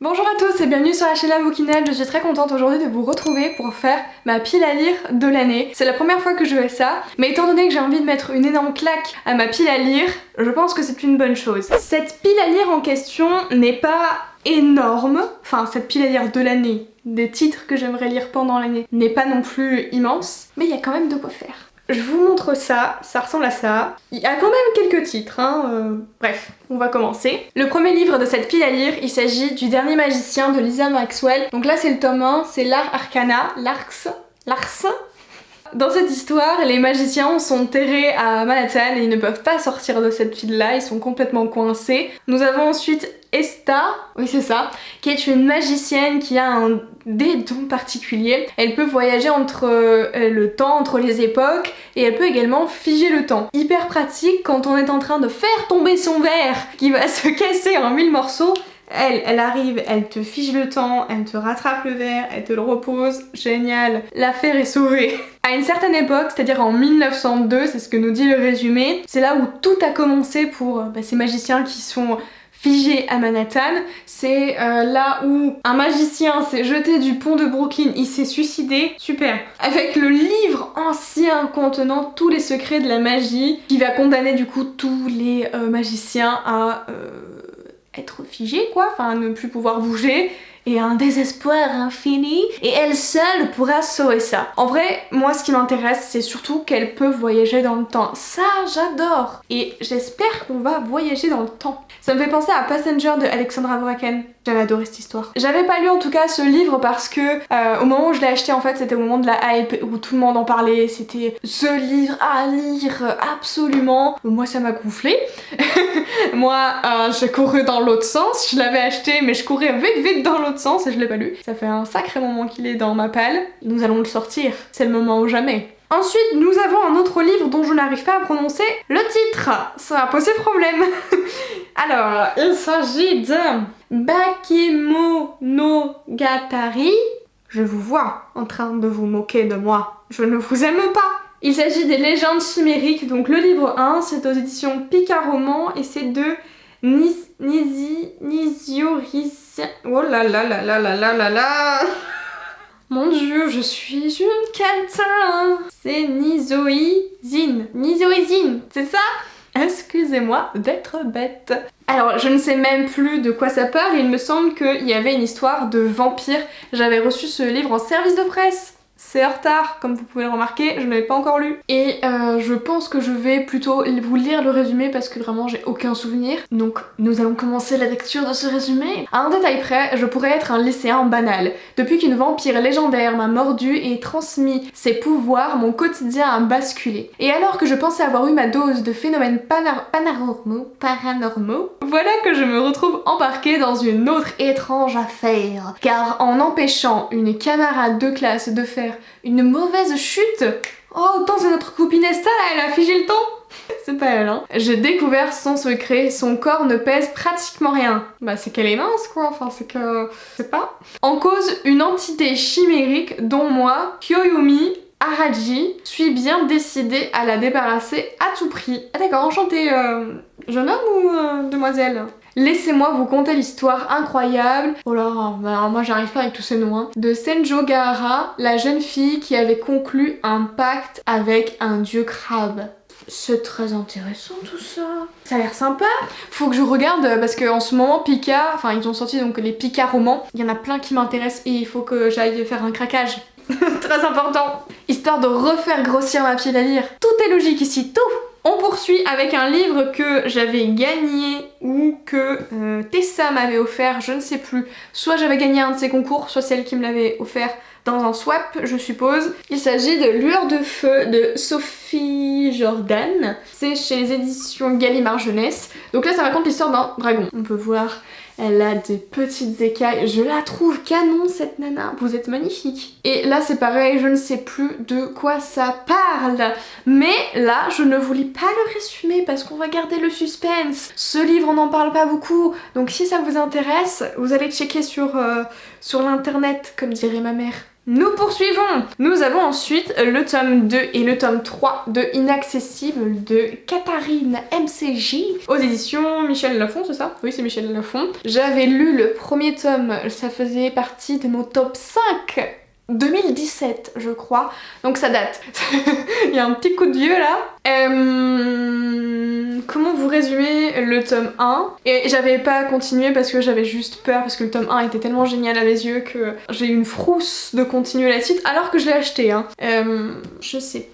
Bonjour à tous et bienvenue sur la chaîne La Bouquinette. Je suis très contente aujourd'hui de vous retrouver pour faire ma pile à lire de l'année. C'est la première fois que je fais ça, mais étant donné que j'ai envie de mettre une énorme claque à ma pile à lire, je pense que c'est une bonne chose. Cette pile à lire en question n'est pas énorme, enfin cette pile à lire de l'année, des titres que j'aimerais lire pendant l'année, n'est pas non plus immense, mais il y a quand même de quoi faire. Je vous montre ça, ça ressemble à ça. Il y a quand même quelques titres, Bref, on va commencer. Le premier livre de cette pile à lire, il s'agit du Dernier Magicien de Lisa Maxwell. Donc là c'est le tome 1, c'est l'Ars Arcana, Lars. Dans cette histoire, les magiciens sont terrés à Manhattan et ils ne peuvent pas sortir de cette ville-là, ils sont complètement coincés. Nous avons ensuite Esta, oui c'est ça, qui est une magicienne qui a des dons particuliers. Elle peut voyager entre le temps, entre les époques, et elle peut également figer le temps. Hyper pratique quand on est en train de faire tomber son verre qui va se casser en 1000 morceaux. Elle arrive, elle te fige le temps, elle te rattrape le verre, elle te le repose, génial, l'affaire est sauvée. À une certaine époque, c'est-à-dire en 1902, c'est ce que nous dit le résumé, c'est là où tout a commencé pour ces magiciens qui sont figés à Manhattan. C'est là où un magicien s'est jeté du pont de Brooklyn, il s'est suicidé, super. Avec le livre ancien contenant tous les secrets de la magie, qui va condamner du coup tous les magiciens à être figés quoi, enfin ne plus pouvoir bouger. Et un désespoir infini, et elle seule pourra sauver ça. En vrai, moi ce qui m'intéresse, c'est surtout qu'elle peut voyager dans le temps. Ça, j'adore. Et j'espère qu'on va voyager dans le temps. Ça me fait penser à Passenger de Alexandra Bracken. J'avais adoré cette histoire. J'avais pas lu en tout cas ce livre parce que au moment où je l'ai acheté, en fait, c'était au moment de la hype où tout le monde en parlait. C'était ce livre à lire absolument. Moi, ça m'a gonflé. Moi, j'ai couru dans l'autre sens. Je l'avais acheté, mais je courais vite dans l'autre sens et je l'ai pas lu. Ça fait un sacré moment qu'il est dans ma palle. Nous allons le sortir. C'est le moment ou jamais. Ensuite, nous avons un autre livre dont je n'arrive pas à prononcer le titre. Ça va poser problème. Alors, il s'agit de Bakemonogatari. Je vous vois en train de vous moquer de moi. Je ne vous aime pas. Il s'agit des légendes chimériques. Donc le livre 1, c'est aux éditions Pika Roman et c'est de Nizioris. Oh là là là là là là là là. Mon dieu, je suis une cata. C'est Nizoïzine, c'est ça? Excusez-moi d'être bête. Alors, je ne sais même plus de quoi ça parle, il me semble qu'il y avait une histoire de vampire. J'avais reçu ce livre en service de presse. C'est en retard, comme vous pouvez le remarquer, je ne l'avais pas encore lu. Et je pense que je vais plutôt vous lire le résumé parce que vraiment j'ai aucun souvenir. Donc nous allons commencer la lecture de ce résumé. À un détail près, je pourrais être un lycéen banal. Depuis qu'une vampire légendaire m'a mordu et transmis ses pouvoirs, mon quotidien a basculé. Et alors que je pensais avoir eu ma dose de phénomènes paranormaux, voilà que je me retrouve embarquée dans une autre étrange affaire. Car en empêchant une camarade de classe de faire une mauvaise chute, oh autant c'est notre copine Esta là, elle a figé le temps. C'est pas elle hein. J'ai découvert son secret, son corps ne pèse pratiquement rien. Bah c'est qu'elle est mince quoi, enfin c'est que... c'est pas. En cause une entité chimérique dont moi, Kyoyumi Araji, suis bien décidée à la débarrasser à tout prix. Ah d'accord, enchanté jeune homme ou demoiselle? Laissez-moi vous conter l'histoire incroyable, oh là, bah, moi j'arrive pas avec tous ces noms, hein, de Senjo Gahara, la jeune fille qui avait conclu un pacte avec un dieu crabe. C'est très intéressant tout ça. Ça a l'air sympa. Faut que je regarde parce qu'en ce moment Pika, enfin ils ont sorti donc les Pika romans, il y en a plein qui m'intéressent et il faut que j'aille faire un craquage. Très important. Histoire de refaire grossir ma pile à lire. Tout est logique ici, tout. On poursuit avec un livre que j'avais gagné ou que Tessa m'avait offert, je ne sais plus. Soit j'avais gagné un de ses concours, soit celle qui me l'avait offert dans un swap, je suppose. Il s'agit de Lueur de feu de Sophie Jordan. C'est chez les éditions Gallimard Jeunesse. Donc là ça raconte l'histoire d'un dragon. On peut voir, elle a des petites écailles. Je la trouve canon cette nana. Vous êtes magnifique. Et là c'est pareil, je ne sais plus de quoi ça parle. Mais là je ne vous lis pas le résumé parce qu'on va garder le suspense. Ce livre on n'en parle pas beaucoup. Donc si ça vous intéresse, vous allez checker sur l'internet, comme dirait ma mère. Nous poursuivons. Nous avons ensuite le tome 2 et le tome 3 de Inaccessible de Catherine MCJ aux éditions Michel Lafon, c'est ça? Oui, c'est Michel Lafon. J'avais lu le premier tome, ça faisait partie de mon top 5 2017 je crois, donc ça date. Il y a un petit coup de vieux là. Comment vous résumer le tome 1? Et j'avais pas continué parce que j'avais juste peur, parce que le tome 1 était tellement génial à mes yeux que j'ai eu une frousse de continuer la suite alors que je l'ai acheté. Hein. Je sais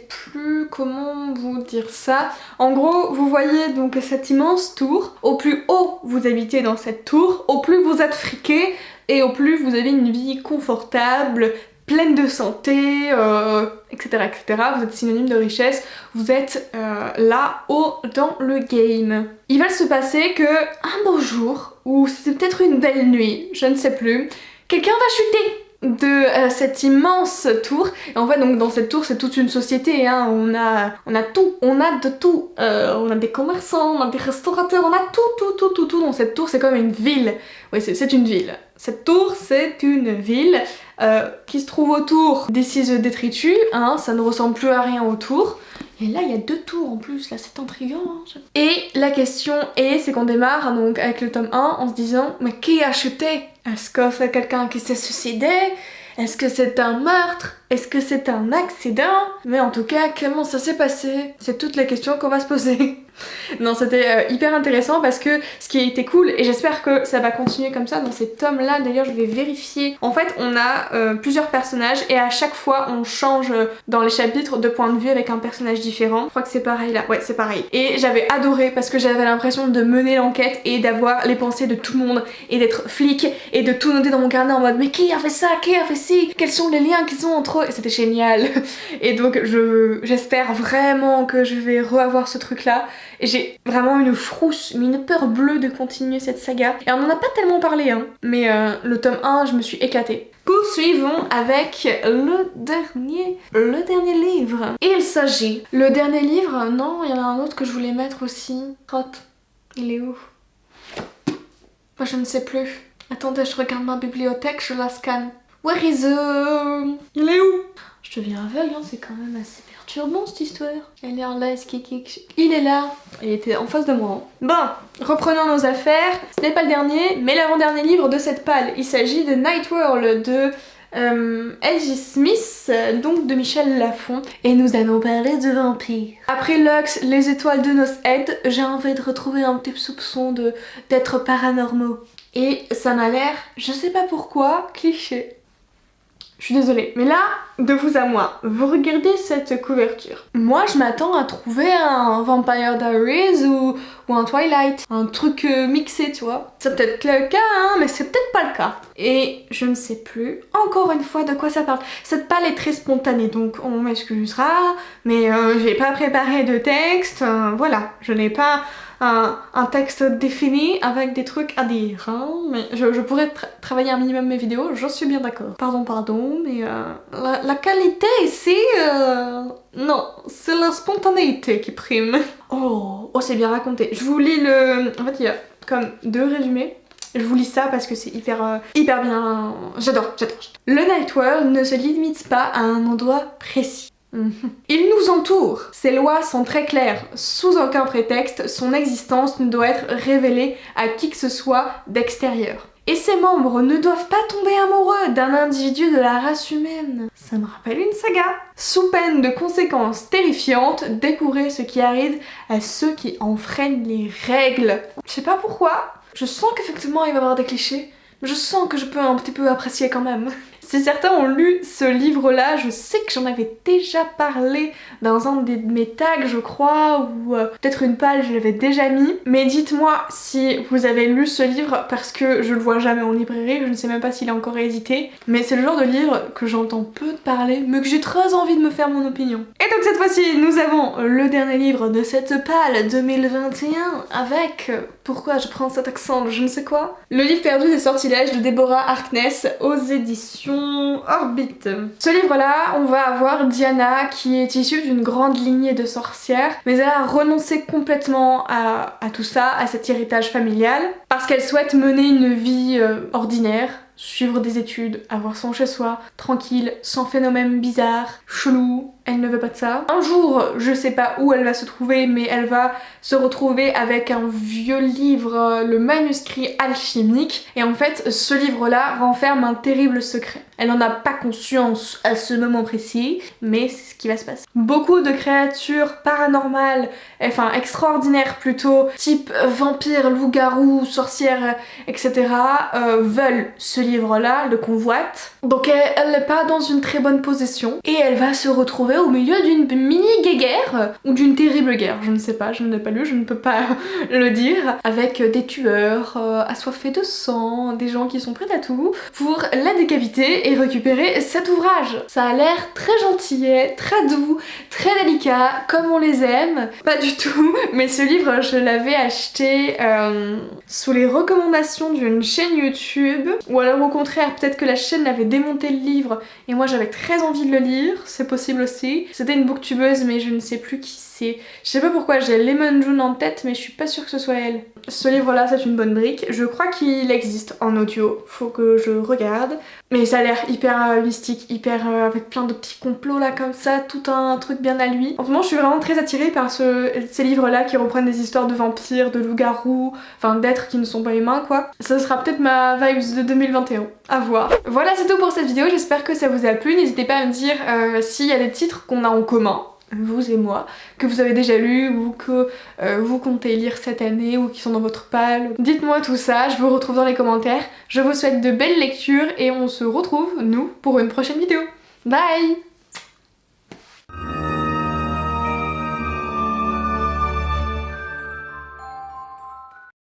plus comment vous dire ça. En gros, vous voyez donc cette immense tour. Au plus haut vous habitez dans cette tour, au plus vous êtes friqué, et au plus vous avez une vie confortable, pleine de santé, etc., etc. Vous êtes synonyme de richesse, vous êtes là haut dans le game. Il va se passer que un beau jour, ou c'est peut-être une belle nuit, je ne sais plus, quelqu'un va chuter de cette immense tour. Et en fait donc dans cette tour c'est toute une société, hein. On a tout, on a de tout, on a des commerçants, on a des restaurateurs, on a tout dans cette tour. C'est comme une ville, oui c'est une ville. Cette tour c'est une ville qui se trouve autour des 6 détritus, hein. Ça ne ressemble plus à rien autour. Et là il y a 2 tours en plus, là c'est intriguant. Hein. Et la question est, c'est qu'on démarre donc avec le tome 1 en se disant mais qui a chuté? Est-ce que c'est quelqu'un qui s'est suicidé? Est-ce que c'est un meurtre? Est-ce que c'est un accident? Mais en tout cas, comment ça s'est passé? C'est toutes les questions qu'on va se poser. Non, c'était hyper intéressant parce que ce qui a été cool, et j'espère que ça va continuer comme ça dans ces tomes là, d'ailleurs je vais vérifier. En fait on a plusieurs personnages et à chaque fois on change dans les chapitres de point de vue avec un personnage différent. Je crois que c'est pareil là, ouais c'est pareil. Et j'avais adoré parce que j'avais l'impression de mener l'enquête et d'avoir les pensées de tout le monde et d'être flic et de tout noter dans mon carnet en mode mais qui a fait ça, qui a fait ci, quels sont les liens qu'ils ont entre eux, et c'était génial. Et donc j'espère vraiment que je vais revoir ce truc là. Et j'ai vraiment une frousse, mais une peur bleue de continuer cette saga. Et on en a pas tellement parlé, hein. Mais le tome 1, je me suis éclatée. Poursuivons avec le dernier livre. Et il s'agit... Le dernier livre, non, il y en a un autre que je voulais mettre aussi. Crotte, il est où? Moi je ne sais plus. Attendez, je regarde ma bibliothèque, je la scanne. Where is it? Il est où? Je deviens aveugle, hein, c'est quand même assez perturbant cette histoire. Elle est là, il est là. Il était en face de moi. Hein. Bon, reprenons nos affaires. Ce n'est pas le dernier, mais l'avant-dernier livre de cette palle. Il s'agit de Night World de L.J. Smith, donc de Michel Lafon. Et nous allons parler de vampires. Après Lux, les étoiles de nos aides, j'ai envie de retrouver un petit soupçon d'être paranormaux. Et ça m'a l'air, je sais pas pourquoi, cliché. Je suis désolée, mais là, de vous à moi, vous regardez cette couverture. Moi, je m'attends à trouver un Vampire Diaries ou un Twilight, un truc mixé, tu vois. C'est peut-être le cas, hein, mais c'est peut-être pas le cas. Et je ne sais plus, encore une fois, de quoi ça parle. Cette palle est très spontanée, donc on m'excusera, mais j'ai pas préparé de texte, voilà, je n'ai pas... Un texte défini avec des trucs à dire, hein, mais je pourrais travailler un minimum mes vidéos, je suis bien d'accord. Pardon, mais la qualité ici, non, c'est la spontanéité qui prime. Oh, c'est bien raconté. Je vous lis le... En fait, il y a comme 2 résumés. Je vous lis ça parce que c'est hyper bien... J'adore. Le Night World ne se limite pas à un endroit précis. Il nous entoure. Ses lois sont très claires. Sous aucun prétexte, son existence ne doit être révélée à qui que ce soit d'extérieur. Et ses membres ne doivent pas tomber amoureux d'un individu de la race humaine. Ça me rappelle une saga. Sous peine de conséquences terrifiantes, découvrez ce qui arrive à ceux qui enfreignent les règles. Je sais pas pourquoi. Je sens qu'effectivement il va y avoir des clichés. Mais je sens que je peux un petit peu apprécier quand même. Si certains ont lu ce livre-là, je sais que j'en avais déjà parlé dans un de mes tags, je crois, ou peut-être une page, je l'avais déjà mis. Mais dites-moi si vous avez lu ce livre, parce que je le vois jamais en librairie, je ne sais même pas s'il est encore édité. Mais c'est le genre de livre que j'entends peu de parler, mais que j'ai très envie de me faire mon opinion. Et donc cette fois-ci, nous avons le dernier livre de cette palle 2021 avec... Pourquoi je prends cet accent, je ne sais quoi. Le livre perdu des sortilèges de Deborah Harkness aux éditions Orbit. Ce livre-là, on va avoir Diana qui est issue d'une grande lignée de sorcières, mais elle a renoncé complètement à tout ça, à cet héritage familial, parce qu'elle souhaite mener une vie ordinaire. suivre des études, avoir son chez-soi, tranquille, sans phénomène bizarre, chelou. Elle ne veut pas de ça. Un jour, je sais pas où elle va se trouver, mais elle va se retrouver avec un vieux livre, le manuscrit alchimique. Et en fait, ce livre-là renferme un terrible secret. Elle n'en a pas conscience à ce moment précis, mais c'est ce qui va se passer. Beaucoup de créatures paranormales, enfin extraordinaires plutôt, type vampires, loups-garous, sorcières, etc. Veulent ce livre-là, le convoitent. Donc elle n'est pas dans une très bonne position et elle va se retrouver au milieu d'une mini-guerre ou d'une terrible guerre, je ne sais pas, je ne l'ai pas lu, je ne peux pas le dire, avec des tueurs assoiffés de sang, des gens qui sont prêts à tout pour la décapiter et récupérer cet ouvrage. Ça a l'air très gentillet, très doux, très délicat, comme on les aime. Pas du tout, mais ce livre je l'avais acheté sous les recommandations d'une chaîne YouTube, ou alors au contraire peut-être que la chaîne avait démonté le livre et moi j'avais très envie de le lire, c'est possible aussi. C'était une booktubeuse mais je ne sais plus qui c'est. Je sais pas pourquoi j'ai Lemon June en tête mais je suis pas sûre que ce soit elle. Ce livre là c'est une bonne brique, je crois qu'il existe en audio, faut que je regarde. Mais ça a l'air hyper mystique, hyper avec plein de petits complots là comme ça, tout un truc bien à lui. En ce moment je suis vraiment très attirée par ces livres là qui reprennent des histoires de vampires, de loups-garous, enfin d'êtres qui ne sont pas humains quoi. Ça sera peut-être ma vibes de 2021, à voir. Voilà c'est tout pour cette vidéo, j'espère que ça vous a plu, n'hésitez pas à me dire s'il y a des titres qu'on a en commun, vous et moi, que vous avez déjà lu ou que vous comptez lire cette année ou qui sont dans votre palle. Dites-moi tout ça, je vous retrouve dans les commentaires. Je vous souhaite de belles lectures et on se retrouve, nous, pour une prochaine vidéo. Bye!